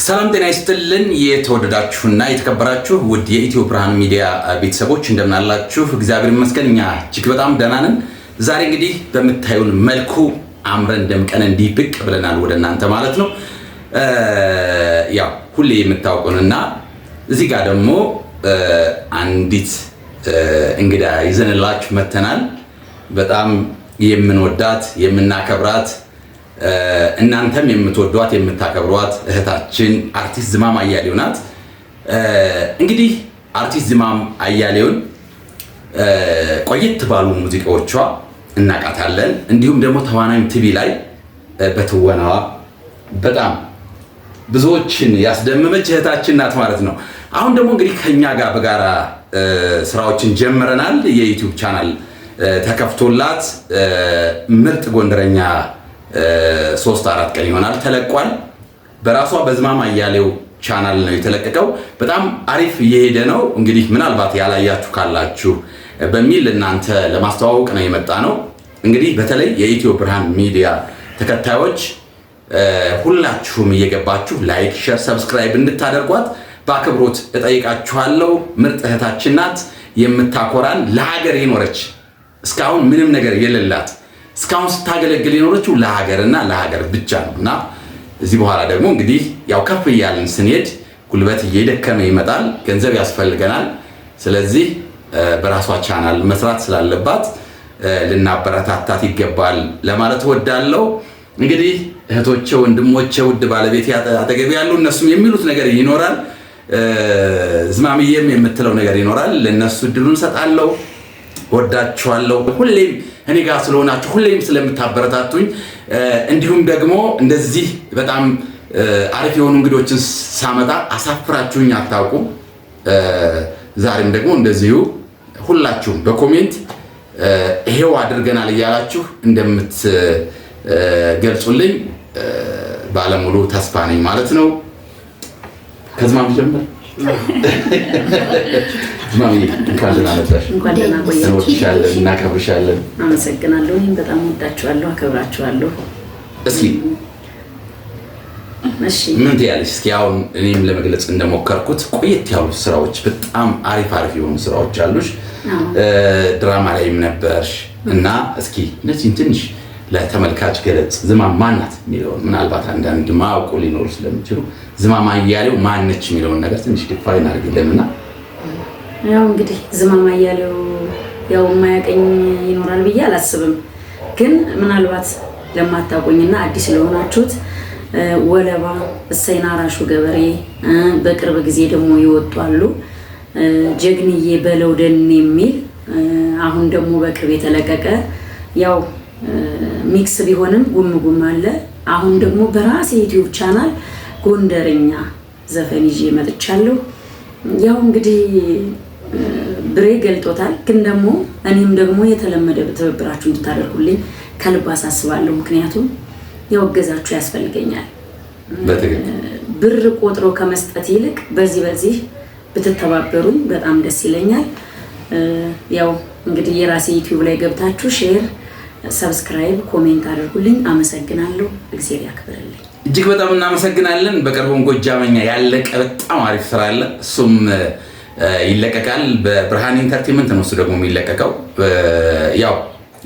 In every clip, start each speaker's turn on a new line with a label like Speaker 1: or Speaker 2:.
Speaker 1: ሰላም ጤና ይስጥልን የተወደዳችሁና የተከበራችሁ ውድ የኢትዮ ብርሃን ሚዲያ ቤተሰቦች እንደምን አላችሁ? እግዚአብሔር ይመስገን እኛ እጅግ በጣም ደህና ነን። ዛሬ እንግዲህ በምታዩን መልኩ አምረን ደምቀን እንዲህ ብቅ ብለናል ወደ እናንተ ማለት ነው። ያው ሁሌ የምታውቁንና እዚህ ጋር ደግሞ አንዲት እንግዳ ይዘንላችሁ መተናል። በጣም የምንወዳት የምናከብራት እናንተም የምትወዷት የምታከብሯት እህታችን አርቲስት ዝማም አያሌው ናት። እንግዲህ አርቲስት ዝማም አያሌውን ቆየት ባሉ ሙዚቃዎቿ እናቃታለን። እንዲሁም ደግሞ ተዋናኝ ቲቪ ላይ በትወናዋ በጣም ብዙዎችን ያስደመመች እህታችን ናት ማለት ነው። አሁን ደግሞ እንግዲህ ከኛ ጋር በጋራ ስራዎችን ጀምረናል። የዩቲዩብ ቻናል ተከፍቶላት ምርጥ ጎንደረኛ 3-4 ቀን ይሆናል ተለቋል። በራሷ በዝማም አያሌው ቻናል ነው የተለቀቀው። በጣም አሪፍ እየሄደ ነው። እንግዲህ ምናልባት ያላያችሁ ካላችሁ በሚል እናንተ ለማስተዋወቅ ነው የመጣ ነው። እንግዲህ በተለይ የኢትዮ ብርሃን ሚዲያ ተከታዮች ሁላችሁም እየገባችሁ ላይክ፣ ሼር፣ ሰብስክራይብ እንድታደርጓት በአክብሮት እጠይቃችኋለሁ። ምርጥ እህታችን ናት፣ የምታኮራን ለሀገር የኖረች እስካሁን ምንም ነገር የሌላት እስካሁን ስታገለግል የኖረችው ለሀገርና ለሀገር ብቻ ነውና እዚህ በኋላ ደግሞ እንግዲህ ያው ከፍ እያልን ስንሄድ ጉልበት እየደከመ ይመጣል፣ ገንዘብ ያስፈልገናል። ስለዚህ በራሷ ቻናል መስራት ስላለባት ልናበረታታት ይገባል ለማለት እወዳለሁ። እንግዲህ እህቶቼ፣ ወንድሞቼ፣ ውድ ባለቤት አጠገብ ያሉ እነሱም የሚሉት ነገር ይኖራል፣ ዝማምዬም የምትለው ነገር ይኖራል። ለነሱ እድሉን ሰጣለሁ። ወዳችኋለሁ። ሁሌም እኔ ጋር ስለሆናችሁ ሁሌም ስለምታበረታቱኝ እንዲሁም ደግሞ እንደዚህ በጣም አሪፍ የሆኑ እንግዶችን ሳመጣ አሳፍራችሁኝ አታውቁም። ዛሬም ደግሞ እንደዚሁ ሁላችሁም በኮሜንት ይሄው አድርገናል እያላችሁ እንደምትገልጹልኝ ባለሙሉ ተስፋ ነኝ ማለት ነው። ከዝማም ጀምር ዝማም እንኳን ደህና መጣሽ።
Speaker 2: እንኳን ደህና ቆያችሁ።
Speaker 1: እናከብርሻለን።
Speaker 2: አመሰግናለሁ። እኔም በጣም ወዳችኋለሁ፣ አከብራችኋለሁ።
Speaker 1: እስኪ እሺ ምን ትያለሽ? እስኪ አሁን እኔም ለመግለጽ እንደሞከርኩት ቆየት ያሉ ስራዎች በጣም አሪፍ የሆኑ ስራዎች አሉሽ። ድራማ ላይም ነበርሽ እና እስኪ እነዚህን ትንሽ ለተመልካች ገለጽ። ዝማም ማናት የሚለውን ምናልባት አንዳንድ ማያውቁ ሊኖሩ ስለሚችሉ ዝማም አያሌው ማነች የሚለውን ነገር ትንሽ ዲፋይን አድርጊልንና።
Speaker 2: ያው እንግዲህ ዝማም አያሌው ያው የማያውቀኝ ይኖራል ብዬ አላስብም። ግን ምናልባት ለማታውቁኝና አዲስ ለሆናችሁት ወለባ፣ እሰይና ራሹ ገበሬ፣ በቅርብ ጊዜ ደግሞ ይወጣሉ ጀግንዬ በለው ደን የሚል አሁን ደግሞ በቅርብ የተለቀቀ ያው ሚክስ ቢሆንም ጉም አለ። አሁን ደግሞ በራሴ ዩቲዩብ ቻናል ጎንደረኛ ዘፈን ይዤ መጥቻለሁ። ያው እንግዲህ ብሬ ገልጦታል። ግን ደግሞ እኔም ደግሞ የተለመደ በትብብራችሁ እንድታደርጉልኝ ከልብ አሳስባለሁ። ምክንያቱም ያው እገዛችሁ ያስፈልገኛል። ብር ቆጥሮ ከመስጠት ይልቅ በዚህ ብትተባበሩኝ በጣም ደስ ይለኛል። ያው እንግዲህ የራሴ ዩቲዩብ ላይ ገብታችሁ ሼር፣ ሰብስክራይብ፣ ኮሜንት አድርጉልኝ። አመሰግናለሁ። እግዚአብሔር ያክብርልኝ።
Speaker 1: እጅግ በጣም እናመሰግናለን። በቅርቡም ጎጃመኛ ያለቀ በጣም አሪፍ ስራ አለ። እሱም ይለቀቃል። በብርሃን ኢንተርቴይንመንት ነው እሱ ደግሞ የሚለቀቀው። ያው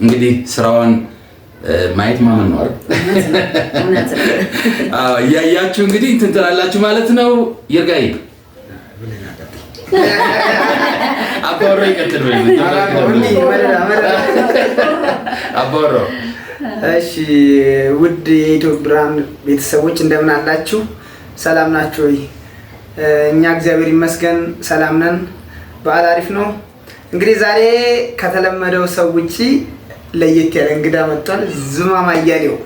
Speaker 1: እንግዲህ ስራውን ማየት ማመን ነው አይደል? እያያችሁ እንግዲህ እንትን ትላላችሁ ማለት ነው። ይርጋይ አባወራ ይቀጥል ወይ? አባወራ።
Speaker 3: እሺ ውድ የኢትዮ ብርሃን ቤተሰቦች እንደምን አላችሁ? ሰላም ናችሁ ወይ? እኛ እግዚአብሔር ይመስገን ሰላም ነን። በዓል አሪፍ ነው። እንግዲህ ዛሬ ከተለመደው ሰው ውጪ ለየት ያለ እንግዳ መጥቷል። ዝማም አያሌው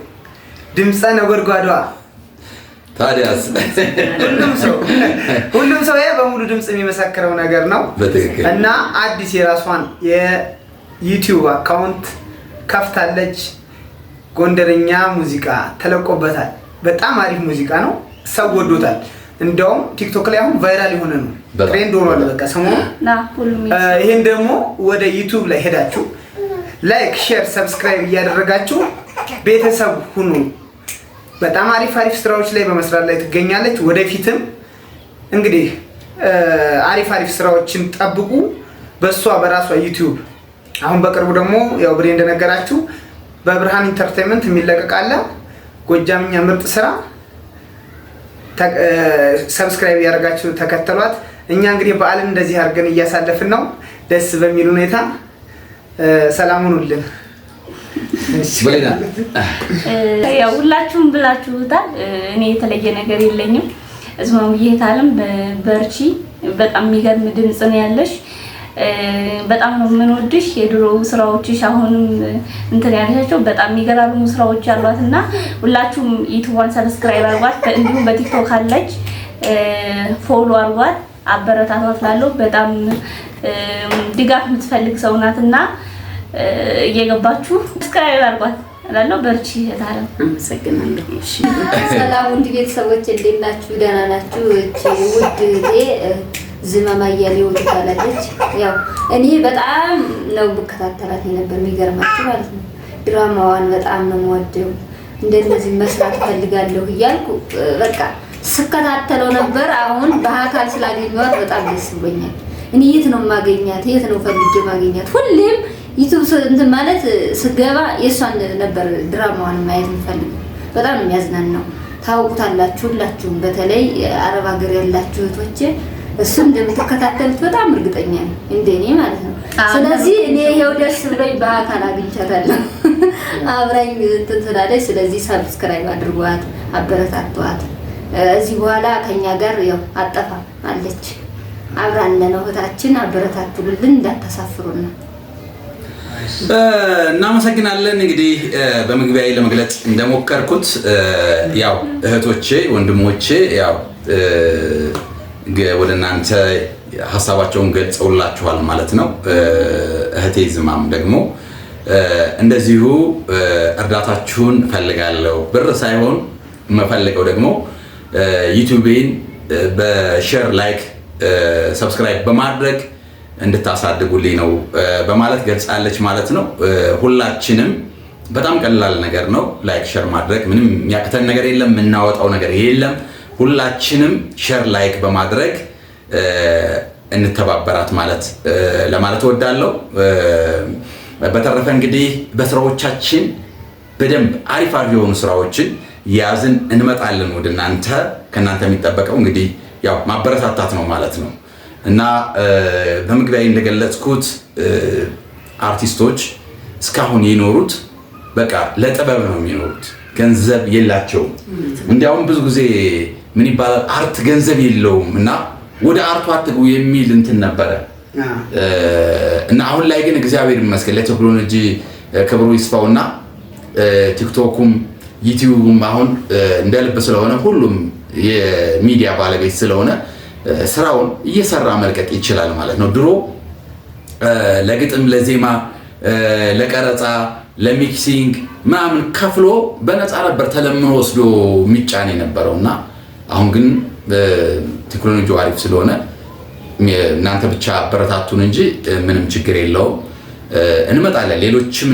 Speaker 3: ድምፀ ነጎድጓዷ።
Speaker 1: ታዲያስ
Speaker 3: ሁሉም ሰው በሙሉ ድምፅ የሚመሰክረው ነገር ነው እና አዲስ የራሷን የዩቲዩብ አካውንት ከፍታለች። ጎንደረኛ ሙዚቃ ተለቆበታል። በጣም አሪፍ ሙዚቃ ነው። ሰው ወዶታል። እንደውም ቲክቶክ ላይ አሁን ቫይራል የሆነ ነው፣ ትሬንድ ሆኗል በቃ ሰሞኑን። ይሄን ደግሞ ወደ ዩቲዩብ ላይ ሄዳችሁ ላይክ፣ ሼር፣ ሰብስክራይብ እያደረጋችሁ ቤተሰብ ሁኑ። በጣም አሪፍ ስራዎች ላይ በመስራት ላይ ትገኛለች። ወደፊትም እንግዲህ አሪፍ ስራዎችን ጠብቁ በሷ በራሷ ዩቲዩብ። አሁን በቅርቡ ደግሞ ያው ብሬ እንደነገራችሁ በብርሃን ኢንተርቴይንመንት የሚለቀቃለ ጎጃምኛ ምርጥ ስራ ሰብስክራይብ ያደርጋችሁ ተከተሏት። እኛ እንግዲህ በዓልን እንደዚህ አድርገን እያሳለፍን ነው ደስ በሚል ሁኔታ። ሰላም ሁኑልን።
Speaker 4: ያው ሁላችሁም ብላችሁታል። እኔ የተለየ ነገር የለኝም። እዝማሙዬ ታለም በርቺ። በጣም የሚገርም ድምጽ ነው ያለሽ። በጣም ነው የምንወድሽ። የድሮ ስራዎችሽ አሁንም እንትን ያለሻቸው በጣም የሚገራርሙ ስራዎች አሏትና ሁላችሁም ዩቲዩብን ሰብስክራይብ አድርጓት። እንዲሁም በቲክቶክ አለች፣ ፎሎ አድርጓት፣ አበረታቷት። ላለው በጣም ድጋፍ የምትፈልግ ሰው ናትና እየገባችሁ ሰብስክራይብ አድርጓት እላለሁ። በርቺ እህታለሁ።
Speaker 2: አመሰግናለሁ። እሺ
Speaker 5: ሰላም ውድ ቤተሰቦች እንዴት ናችሁ? ደህና ናችሁ? እቺ ውድ ዝማማ እያሌው ትባላለች። ያው እኔ በጣም ነው ብከታተላት የነበር የሚገርማችሁ ማለት ነው። ድራማዋን በጣም ነው የምወደው። እንደነዚህ መስራት ፈልጋለሁ እያልኩ በቃ ስከታተለው ነበር። አሁን በአካል ስላገኘኋት በጣም ደስ ብሎኛል። እኔ የት ነው ማገኛት? የት ነው ፈልጌ ማገኛት? ሁሌም ዩቲዩብ እንትን ማለት ስገባ የሷን ነበር ድራማዋን ማየት የምፈልገው። በጣም ነው የሚያዝናናው። ታውቁታላችሁ ሁላችሁም፣ በተለይ አረብ ሀገር ያላችሁ እህቶቼ እሱ እንደምትከታተሉት በጣም እርግጠኛ ነኝ፣ እንደኔ ማለት ነው። ስለዚህ እኔ ይሄው ደስ ብሎኝ በአካል አግኝቻታለሁ፣ አብራኝ እንትን ስላለች። ስለዚህ ሰብስክራይብ አድርጓት፣ አበረታቷት። እዚህ በኋላ ከኛ ጋር ያው አጠፋ አለች፣ አብራን ነው እህታችን። አበረታቱልን፣ እንዳታሳፍሩና።
Speaker 1: እናመሰግናለን። እንግዲህ በመግቢያዬ ለመግለጽ እንደሞከርኩት ያው እህቶቼ ወንድሞቼ ያው ወደ እናንተ ሀሳባቸውን ገልጸውላችኋል ማለት ነው። እህቴ ዝማም ደግሞ እንደዚሁ እርዳታችሁን እፈልጋለሁ። ብር ሳይሆን የምፈልገው ደግሞ ዩቲዩቤን በሼር ላይክ ሰብስክራይብ በማድረግ እንድታሳድጉልኝ ነው በማለት ገልጻለች ማለት ነው። ሁላችንም በጣም ቀላል ነገር ነው ላይክ ሼር ማድረግ። ምንም የሚያቅተን ነገር የለም፣ የምናወጣው ነገር የለም። ሁላችንም ሼር ላይክ በማድረግ እንተባበራት ማለት ለማለት እወዳለሁ። በተረፈ እንግዲህ በስራዎቻችን በደንብ አሪፍ የሆኑ ስራዎችን ያዝን እንመጣለን ወደ እናንተ። ከናንተ የሚጠበቀው እንግዲህ ያው ማበረታታት ነው ማለት ነው እና በመግቢያዬ እንደገለጽኩት አርቲስቶች እስካሁን የኖሩት በቃ ለጥበብ ነው የሚኖሩት። ገንዘብ የላቸውም። እንዲያውም ብዙ ጊዜ ምን ይባላል አርት ገንዘብ የለውም እና ወደ አርቱ አትግቡ የሚል እንትን ነበረ እና አሁን ላይ ግን እግዚአብሔር ይመስገን ለቴክኖሎጂ ክብሩ ይስፋውና ቲክቶኩም ዩቲዩብም አሁን እንደ ልብ ስለሆነ ሁሉም የሚዲያ ባለቤት ስለሆነ ስራውን እየሰራ መልቀቅ ይችላል ማለት ነው። ድሮ ለግጥም፣ ለዜማ፣ ለቀረጻ፣ ለሚክሲንግ ምናምን ከፍሎ በነፃ ነበር ተለምኖ ወስዶ የሚጫን የነበረውና አሁን ግን ቴክኖሎጂው አሪፍ ስለሆነ እናንተ ብቻ አበረታቱን እንጂ ምንም ችግር የለውም። እንመጣለን ሌሎችም